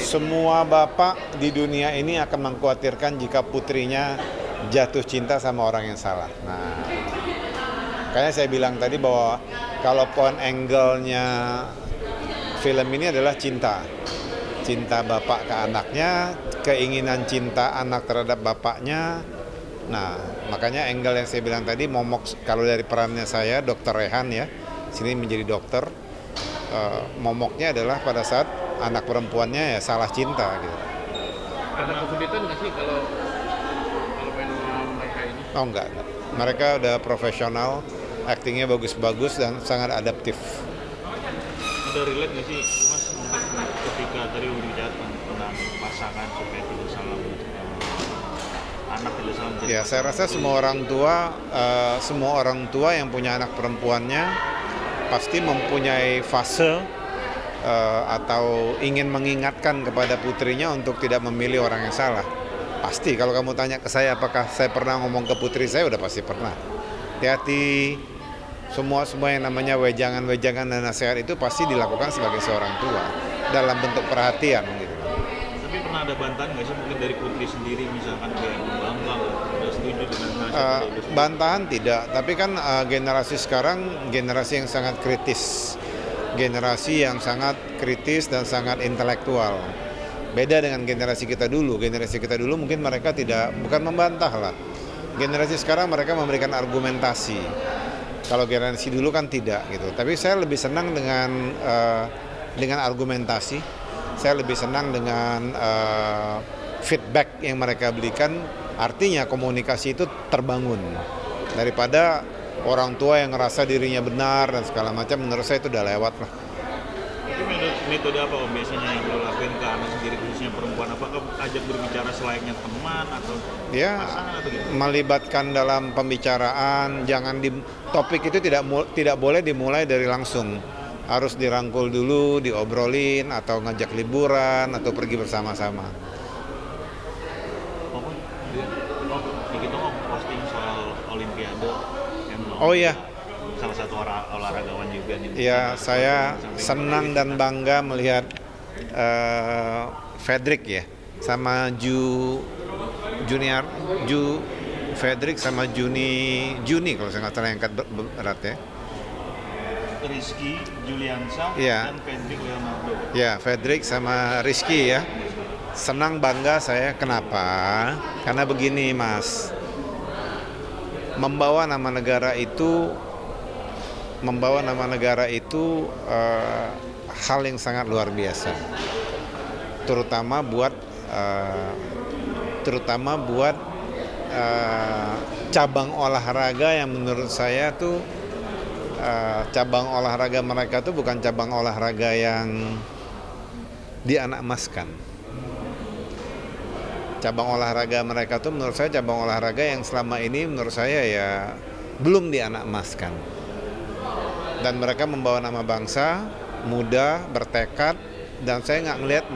Semua bapak di dunia ini akan mengkhawatirkan jika putrinya jatuh cinta sama orang yang salah. Nah, kayaknya saya bilang tadi bahwa kalau point angle-nya film ini adalah cinta. Cinta bapak ke anaknya, keinginan cinta anak terhadap bapaknya. Nah, makanya angle yang saya bilang tadi, momok kalau dari perannya saya, Dr. Rehan ya, sini menjadi dokter, momoknya adalah pada saat anak perempuannya ya salah cinta gitu. Ada kesulitan nggak sih kalau main mereka ini? Oh enggak. Mereka udah profesional, aktingnya bagus-bagus dan sangat adaptif. Ada relate nggak sih Mas ketika tadi udah bicara tentang pasangan supaya tidak salah anak tidak salah menjadi Ya, saya rasa semua orang tua yang punya anak perempuannya pasti mempunyai fase atau ingin mengingatkan kepada putrinya untuk tidak memilih orang yang salah. Pasti, kalau kamu tanya ke saya apakah saya pernah ngomong ke putri saya, udah pasti pernah. Hati-hati, semua yang namanya wejangan-wejangan dan nasihat itu pasti dilakukan sebagai seorang tua dalam bentuk perhatian gitu. Tapi pernah ada bantahan nggak sih mungkin dari putri sendiri misalkan kayak bangga nggak setuju dengan nasihat dari ibu? Bantahan tidak, tapi kan generasi sekarang generasi yang sangat kritis. Generasi yang sangat kritis dan sangat intelektual. Beda dengan generasi kita dulu. Generasi kita dulu mungkin mereka bukan membantah lah. Generasi sekarang mereka memberikan argumentasi. Kalau generasi dulu kan tidak gitu. Tapi saya lebih senang dengan argumentasi. Saya lebih senang dengan feedback yang mereka berikan. Artinya komunikasi itu terbangun daripada orang tua yang ngerasa dirinya benar dan segala macam. Menurut saya itu udah lewat lah. Itu metode apa Om biasanya yang lo lakuin ke anak sendiri khususnya perempuan? Apakah ajak berbicara selayaknya teman atau pasangan atau gitu? Melibatkan dalam pembicaraan. Topik itu tidak boleh dimulai dari langsung. Harus dirangkul dulu, diobrolin atau ngajak liburan atau pergi bersama-sama. Dikit dong Om posting soal Olimpiade yang Oh iya. salah satu olahragawan juga nih. Ya, saya senang dan bangga melihat Fredrik ya, sama Fredrik sama Juni kalau saya nggak salah yang angkat berat ya. Rizky Juliansa Ya. dan Fredrik Leonardo. Ya, Fredrik sama Rizky ya. Senang bangga saya, kenapa? Karena begini Mas, membawa nama negara itu hal yang sangat luar biasa, terutama buat cabang olahraga yang menurut saya tuh cabang olahraga mereka tuh bukan cabang olahraga yang dianak-emaskan. Cabang olahraga mereka tuh menurut saya cabang olahraga yang selama ini menurut saya ya belum dianak-emaskan. Dan mereka membawa nama bangsa, muda, bertekad, dan saya nggak melihat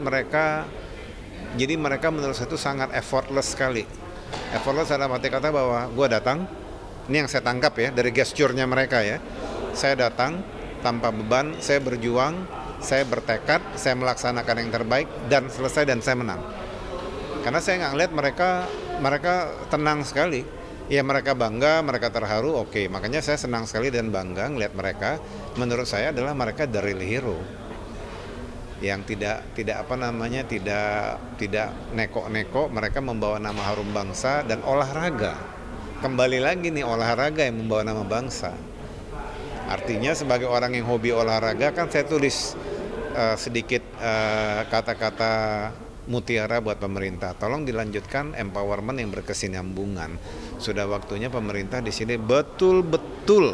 mereka, jadi mereka menurut saya itu sangat effortless sekali. Effortless dalam arti kata bahwa gue datang, ini yang saya tangkap ya dari gesturnya mereka ya. Saya datang tanpa beban, saya berjuang, saya bertekad, saya melaksanakan yang terbaik dan selesai dan saya menang. Karena saya nggak ngeliat mereka tenang sekali. Ya mereka bangga, mereka terharu, oke. Makanya saya senang sekali dan bangga ngeliat mereka. Menurut saya adalah mereka the real hero. Yang tidak neko-neko, mereka membawa nama harum bangsa dan olahraga. Kembali lagi nih, olahraga yang membawa nama bangsa. Artinya sebagai orang yang hobi olahraga kan saya tulis sedikit kata-kata mutiara buat pemerintah. Tolong dilanjutkan empowerment yang berkesinambungan. Sudah waktunya pemerintah di sini betul-betul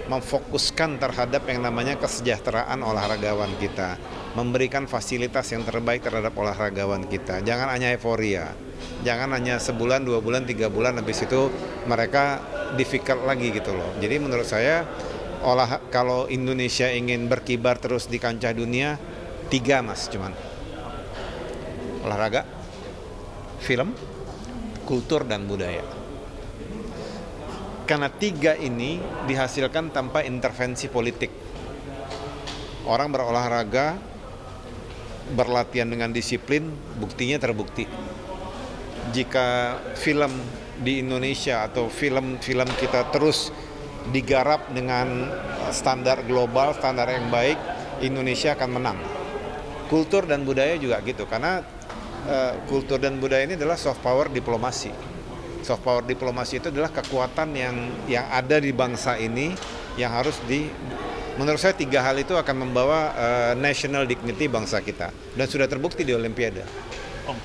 memfokuskan terhadap yang namanya kesejahteraan olahragawan kita. Memberikan fasilitas yang terbaik terhadap olahragawan kita. Jangan hanya euforia. Jangan hanya sebulan, 2 bulan, 3 bulan habis itu mereka difficult lagi gitu loh. Jadi menurut saya kalau Indonesia ingin berkibar terus di kancah dunia, 3 Mas cuman. Olahraga, film, kultur dan budaya. Karena 3 ini dihasilkan tanpa intervensi politik. Orang berolahraga berlatihan dengan disiplin, buktinya terbukti. Jika film di Indonesia atau film-film kita terus digarap dengan standar global, standar yang baik, Indonesia akan menang. Kultur dan budaya juga gitu, karena kultur dan budaya ini adalah soft power diplomasi. Soft power diplomasi itu adalah kekuatan yang ada di bangsa ini yang harus menurut saya 3 hal itu akan membawa national dignity bangsa kita, dan sudah terbukti di Olimpiade. Om,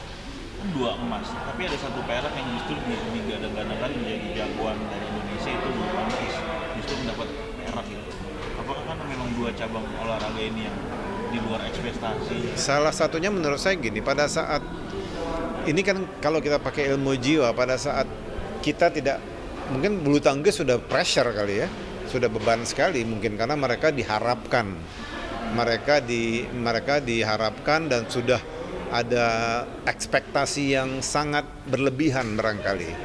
kan 2 emas, tapi ada 1 perak yang justru digadang-gadangkan menjadi jagoan dari Indonesia, itu bulu tangkis, justru mendapat perak gitu. Apakah kan memang 2 cabang olahraga ini yang di luar ekspektasi? Salah satunya menurut saya gini, pada saat ini kan kalau kita pakai ilmu jiwa, pada saat kita tidak, mungkin bulu tangkis sudah pressure kali ya, sudah beban sekali mungkin karena mereka diharapkan dan sudah ada ekspektasi yang sangat berlebihan barangkali.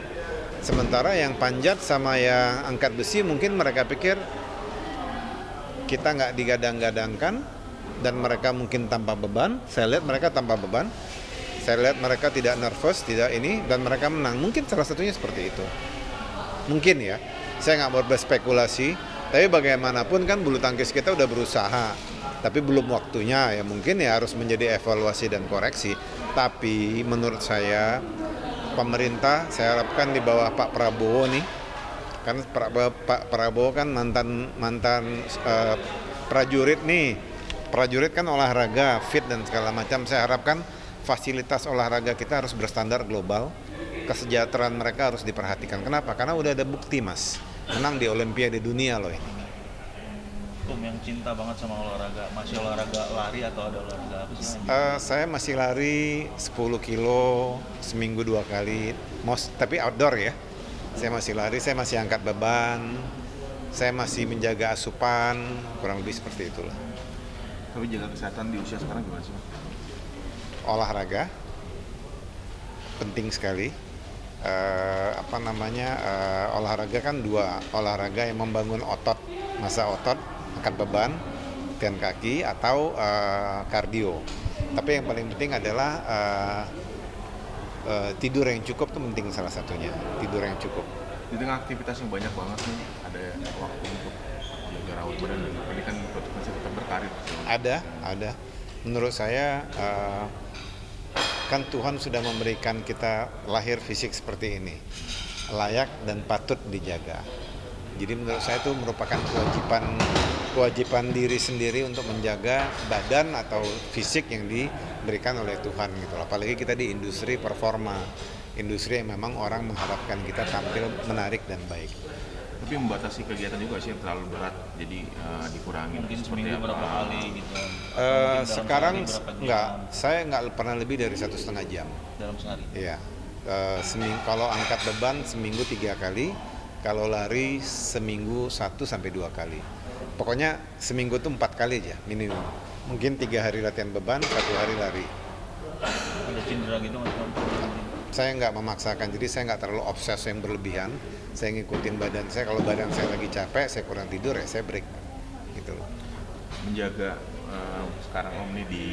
Sementara yang panjat sama yang angkat besi mungkin mereka pikir kita nggak digadang-gadangkan dan mereka mungkin tanpa beban. Saya lihat mereka tanpa beban. Saya lihat mereka tidak nervous, tidak ini, dan mereka menang. Mungkin salah satunya seperti itu. Mungkin ya. Saya nggak mau berspekulasi, tapi bagaimanapun kan bulu tangkis kita udah berusaha, tapi belum waktunya ya, mungkin ya harus menjadi evaluasi dan koreksi. Tapi menurut saya pemerintah, saya harapkan di bawah Pak Prabowo nih, kan Pak Prabowo kan mantan prajurit nih, prajurit kan olahraga, fit dan segala macam. Saya harapkan fasilitas olahraga kita harus berstandar global, kesejahteraan mereka harus diperhatikan. Kenapa? Karena udah ada bukti mas, menang di Olimpiade dunia loh ini. Tom yang cinta banget sama olahraga, masih olahraga lari atau ada olahraga apa sih? Saya masih lari 10 kilo seminggu 2 kali, tapi outdoor ya. Saya masih lari, saya masih angkat beban, saya masih menjaga asupan, kurang lebih seperti itulah. Tapi jaga kesehatan di usia sekarang gimana sih? Olahraga penting sekali. Olahraga kan 2 olahraga yang membangun otot, massa otot, angkat beban, latihan kaki atau kardio. Tapi yang paling penting adalah tidur yang cukup, itu penting salah satunya. Tidur yang cukup. Di tengah aktivitas yang banyak banget nih, ada waktu untuk jaga rawat badan, dan ini kan masih tetap berkarir. Ada. Menurut saya kan Tuhan sudah memberikan kita lahir fisik seperti ini, layak dan patut dijaga. Jadi menurut saya itu merupakan kewajiban diri sendiri untuk menjaga badan atau fisik yang diberikan oleh Tuhan gitu. Apalagi kita di industri performa, industri yang memang orang mengharapkan kita tampil menarik dan baik. Tapi membatasi kegiatan juga sih yang terlalu berat, jadi dikurangi. Mungkin seminggu berapa kali gitu? Sekarang saya nggak pernah lebih dari 1,5 jam. Dalam sehari? Iya, kalau angkat beban seminggu 3 kali, kalau lari seminggu 1-2 kali. Pokoknya seminggu itu 4 kali aja minimum. Mungkin 3 hari latihan beban, 1 hari lari. Ada cedera gitu nggak? Saya nggak memaksakan, jadi saya nggak terlalu obses yang berlebihan. Saya ngikutin badan saya, kalau badan saya lagi capek, saya kurang tidur ya saya break gitu loh. Menjaga sekarang Om nih di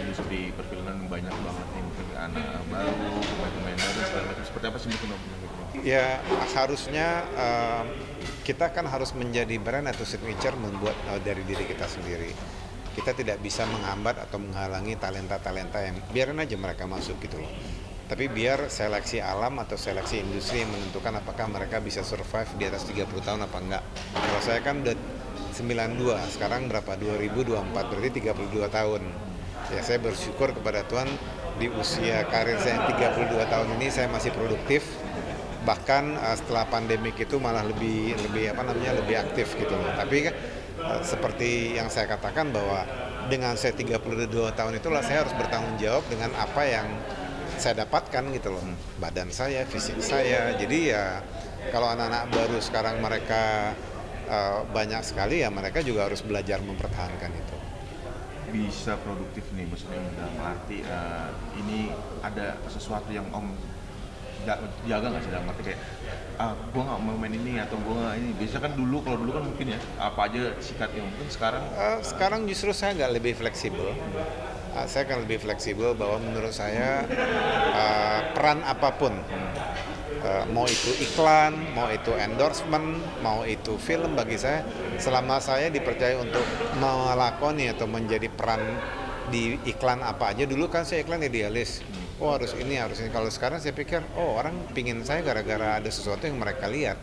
industri perfilman banyak banget nih, mungkin anak baru, pemain-pemain baru segala macam. Seperti apa sih mungkin Om? Ya harusnya kita kan harus menjadi brand atau signature membuat dari diri kita sendiri. Kita tidak bisa menghambat atau menghalangi talenta-talenta yang biarin aja mereka masuk gitu loh. Tapi biar seleksi alam atau seleksi industri yang menentukan apakah mereka bisa survive di atas 30 tahun apa enggak. Kalau saya kan udah 92, sekarang berapa? 2024, berarti 32 tahun. Ya saya bersyukur kepada Tuhan di usia karir saya yang 32 tahun ini saya masih produktif. Bahkan setelah pandemik itu malah lebih aktif gitu loh. Tapi kan seperti yang saya katakan bahwa dengan saya 32 tahun itulah saya harus bertanggung jawab dengan apa yang saya dapatkan gitu loh, badan saya, fisik saya. Jadi ya kalau anak-anak baru sekarang mereka banyak sekali, ya mereka juga harus belajar mempertahankan itu. Bisa produktif nih, maksudnya dalam arti ini ada sesuatu yang Om jaga nggak sih, dalam arti kayak gue nggak mau main ini atau gue nggak ini. Biasanya kan kalau dulu kan mungkin ya apa aja sikatnya, mungkin sekarang Sekarang justru saya nggak lebih fleksibel. saya akan lebih fleksibel bahwa menurut saya peran apapun, mau itu iklan, mau itu endorsement, mau itu film, bagi saya selama saya dipercaya untuk melakoni atau menjadi peran di iklan apa aja. Dulu kan saya iklan idealis, oh harus ini harus ini. Kalau sekarang saya pikir, oh orang pingin saya gara-gara ada sesuatu yang mereka lihat.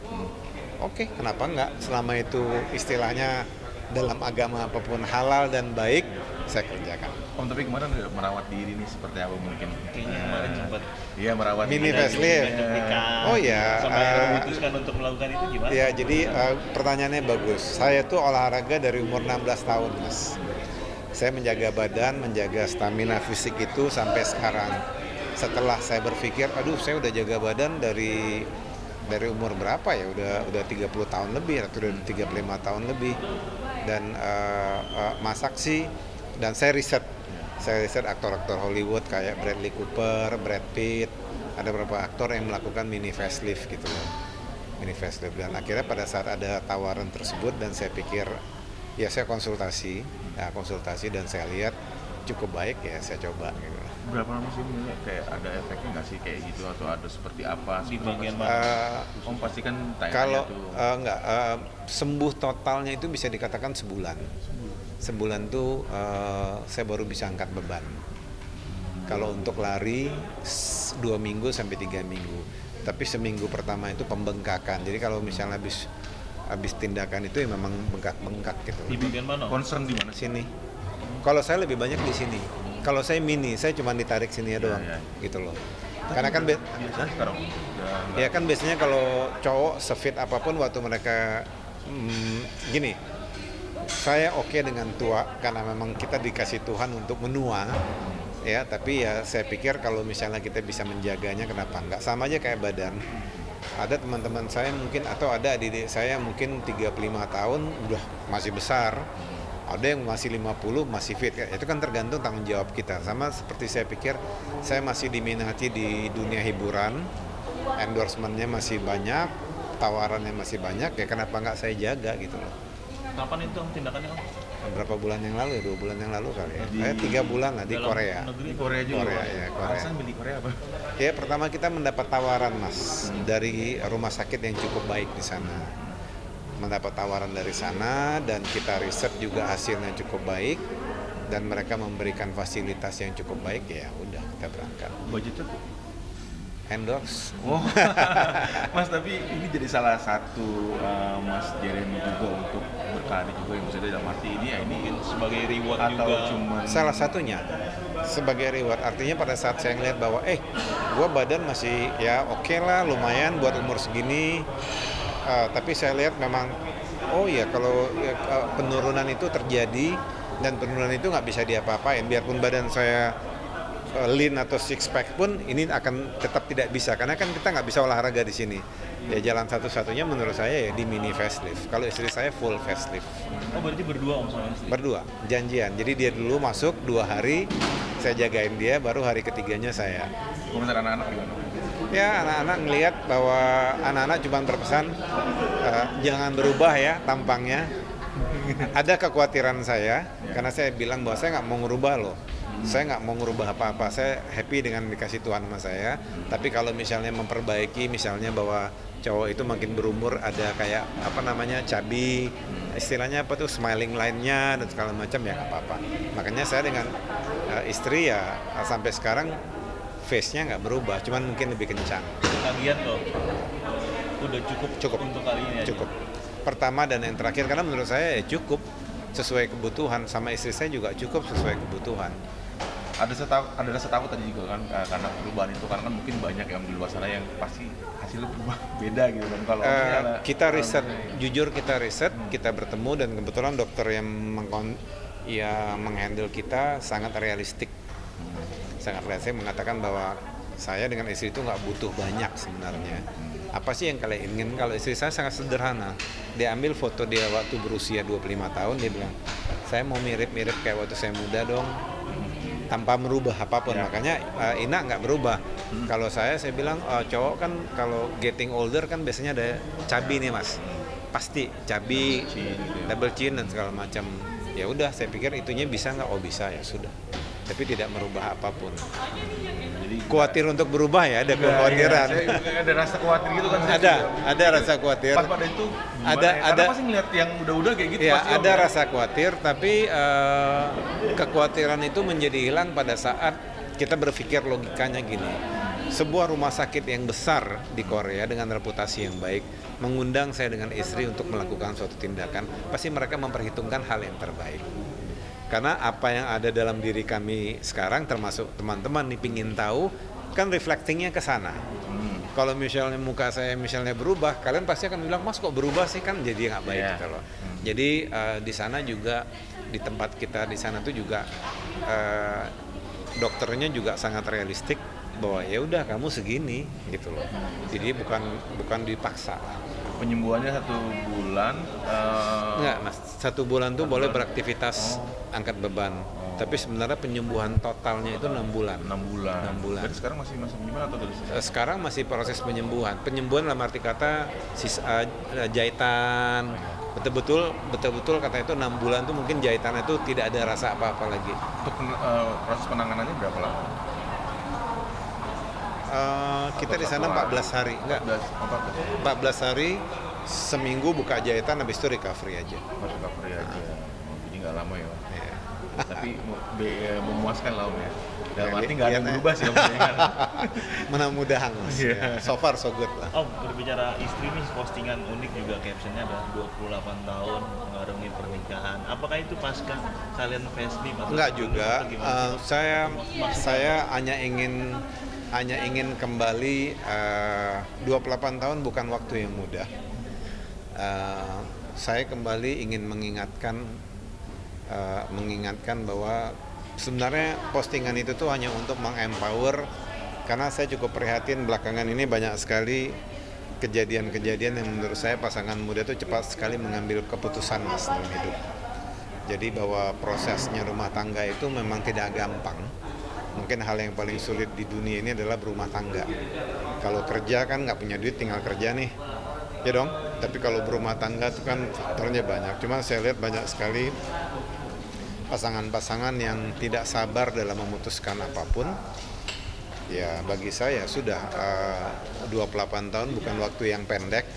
Oke, kenapa enggak? Selama itu istilahnya dalam agama apapun halal dan baik, saya kerjakan. Om, tapi kemarin udah merawat diri nih seperti apa mungkin? Kayaknya kemarin sempat Iya, merawat Mini diri. facelift. cuplikan. Oh ya, Sampai memutuskan untuk melakukan itu gimana? ya jadi pertanyaannya bagus. Saya tuh olahraga dari umur 16 tahun, Mas. Saya menjaga badan, menjaga stamina fisik itu sampai sekarang. Setelah saya berpikir, aduh saya udah jaga badan dari umur berapa ya? Udah 30 tahun lebih atau udah 35 tahun lebih. Dan masak sih, dan saya riset aktor-aktor Hollywood kayak Bradley Cooper, Brad Pitt, ada beberapa aktor yang melakukan mini facelift gitu loh, mini facelift. Dan akhirnya pada saat ada tawaran tersebut dan saya pikir ya saya konsultasi dan saya lihat cukup baik, ya saya coba gitu. Berapa lama sih ini kayak ada efeknya nggak sih kayak gitu, atau ada seperti apa? Di seperti bagian apa? mana? Om pasti kan tanya Kalau tuh. sembuh totalnya itu bisa dikatakan sebulan. Sebulan tuh saya baru bisa angkat beban. Kalau untuk lari 2 minggu sampai 3 minggu. Tapi seminggu pertama itu pembengkakan. Jadi kalau misalnya habis tindakan itu ya memang bengkak-bengkak gitu. Di bagian mana? Concern di mana sih? Sini. Kalau saya lebih banyak di sini. Kalau saya mini, saya cuma ditarik sini ya doang, ya. gitu loh. Karena kan Biasanya sekarang udah ya kan biasanya kalau cowok sefit apapun waktu mereka gini, saya oke dengan tua karena memang kita dikasih Tuhan untuk menua, ya. Tapi ya saya pikir kalau misalnya kita bisa menjaganya, kenapa enggak? Sama aja kayak badan. Ada teman-teman saya mungkin, atau ada adik saya mungkin 35 tahun udah masih besar. Ada yang masih 50 masih fit, itu kan tergantung tanggung jawab kita. Sama seperti saya pikir saya masih diminati di dunia hiburan, endorsementnya masih banyak, tawarannya masih banyak, ya kenapa nggak saya jaga gitu loh. Kapan itu Om, tindakannya Om? Berapa bulan yang lalu ya, 2 bulan yang lalu kali ya, Di- 3 bulan lah di Dalam Korea. negeri? di Korea juga. Korea, Pak. ya, Korea. Alasan beli Korea apa? Ya pertama kita mendapat tawaran, Mas, dari rumah sakit yang cukup baik di sana. Mendapat tawaran dari sana dan kita riset juga hasilnya cukup baik dan mereka memberikan fasilitas yang cukup baik, ya udah kita berangkat. Budgetnya tuh. Endorse. Oh, Mas, tapi ini jadi salah satu Mas Jeremy juga untuk berkarir juga, yang maksudnya dalam arti ini ya ini Sebagai reward atau juga. cuma Salah satunya sebagai reward, artinya pada saat saya ngeliat bahwa gua badan masih ya oke lah, lumayan buat umur segini. Tapi saya lihat memang kalau penurunan itu terjadi dan penurunan itu nggak bisa diapa-apain, biarpun badan saya lean atau six pack pun ini akan tetap tidak bisa karena kan kita nggak bisa olahraga di sini. Ya jalan satu-satunya menurut saya ya di mini facelift. Kalau istri saya full facelift. Oh berarti berdua Om sama istri? Berdua, janjian. Jadi dia dulu masuk 2 hari, saya jagain dia, baru hari ketiganya saya. komentar anak-anak gimana? Ya anak-anak ngelihat bahwa anak-anak cuma berpesan jangan berubah ya tampangnya. Ada kekhawatiran saya karena saya bilang bahwa saya nggak mau ngerubah loh. Saya nggak mau ngerubah apa-apa. Saya happy dengan dikasih Tuhan sama saya. Tapi kalau misalnya memperbaiki, misalnya bahwa cowok itu makin berumur ada kayak cabi, istilahnya apa tuh smiling line-nya dan segala macam, ya nggak apa-apa. Makanya saya dengan istri ya sampai sekarang face-nya nggak berubah, cuman mungkin lebih kencang. Kalian loh udah cukup untuk kali ini aja. Cukup. Pertama dan yang terakhir, karena menurut saya ya cukup sesuai kebutuhan, sama istri saya juga cukup sesuai kebutuhan. Ada rasa takut tadi juga kan karena perubahan itu, karena kan mungkin banyak yang di luar sana yang pasti hasilnya berubah beda gitu kan. Kalau Kita riset, jujur kita riset, kita bertemu dan kebetulan dokter yang menghandle kita sangat realistik. Sangat realistik mengatakan bahwa saya dengan istri itu nggak butuh banyak sebenarnya. Apa sih yang kalian ingin? Kalau istri saya sangat sederhana. Dia ambil foto dia waktu berusia 25 tahun, dia bilang, saya mau mirip-mirip kayak waktu saya muda dong, tanpa merubah apapun. Makanya Ina nggak berubah. Kalau saya bilang cowok kan kalau getting older kan biasanya ada cabi nih Mas, pasti cabi, double chin dan segala macam. Ya udah, saya pikir itunya bisa nggak? Oh bisa, ya sudah. tapi tidak merubah apapun. Jadi Khawatir untuk berubah ya, ada kekhawatiran. saya ada rasa khawatir gitu kan. saya Ada, juga. ada rasa khawatir. Pas pada itu gimana Ada- ya? Karena ada- pasti ngeliat yang udah-udah kayak gitu Ya, pasti, Om, ada ya. rasa khawatir, tapi kekhawatiran itu menjadi hilang pada saat kita berpikir logikanya gini. Sebuah rumah sakit yang besar di Korea dengan reputasi yang baik mengundang saya dengan istri untuk melakukan suatu tindakan, pasti mereka memperhitungkan hal yang terbaik. Karena apa yang ada dalam diri kami sekarang, termasuk teman-teman nih pingin tahu, kan reflectingnya ke sana. Kalau misalnya muka saya misalnya berubah, kalian pasti akan bilang, Mas kok berubah sih, kan jadi nggak baik Iya. gitu loh. Jadi di sana juga, di tempat kita di sana tuh juga dokternya juga sangat realistik bahwa ya udah kamu segini gitu loh. Jadi bukan dipaksa. Penyembuhannya 1 bulan. Enggak, Mas. 1 bulan tuh boleh beraktivitas angkat beban. Tapi sebenarnya penyembuhan totalnya itu 6 bulan. 6 bulan. 6 bulan. Berarti sekarang masih penyembuhan atau udah selesai? Sekarang masih proses penyembuhan. Penyembuhan dalam arti kata jahitan. Betul-betul kata itu 6 bulan tuh mungkin jahitan itu tidak ada rasa apa-apa lagi. Untuk proses penanganannya berapa lama? Kita di sana 14 hari. Enggak, 14 14 hari, seminggu buka jahitan, habis itu recovery aja. masuk recovery aja. Jadi nggak lama ya, Om. Iya. Tapi memuaskan lah, Om ya. Dalam Ya, arti nggak ada yang lihat, berubah sih, Om. Ya kan? Mudah-mudahan Mas. Iya. Ya. So far so good lah. Om, berbicara istri nih, postingan unik juga captionnya ada 28 tahun mengarungi pernikahan. Apakah itu pasca kalian facelift atau Enggak sebelum juga. atau gimana sih? Saya hanya ingin kembali. 28 tahun bukan waktu yang mudah. Saya kembali ingin mengingatkan bahwa sebenarnya postingan itu tuh hanya untuk mengempower, karena saya cukup prihatin belakangan ini banyak sekali kejadian-kejadian yang menurut saya pasangan muda itu cepat sekali mengambil keputusan Mas dalam hidup. Jadi bahwa prosesnya rumah tangga itu memang tidak gampang. Mungkin hal yang paling sulit di dunia ini adalah berumah tangga. Kalau kerja kan nggak punya duit, tinggal kerja nih, ya dong. Tapi kalau berumah tangga itu kan faktornya banyak. Cuma saya lihat banyak sekali pasangan-pasangan yang tidak sabar dalam memutuskan apapun. Ya bagi saya sudah 28 tahun bukan waktu yang pendek.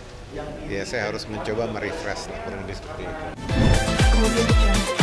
Ya saya harus mencoba merefresh lah, kurang lebih seperti itu. Audio Jungle.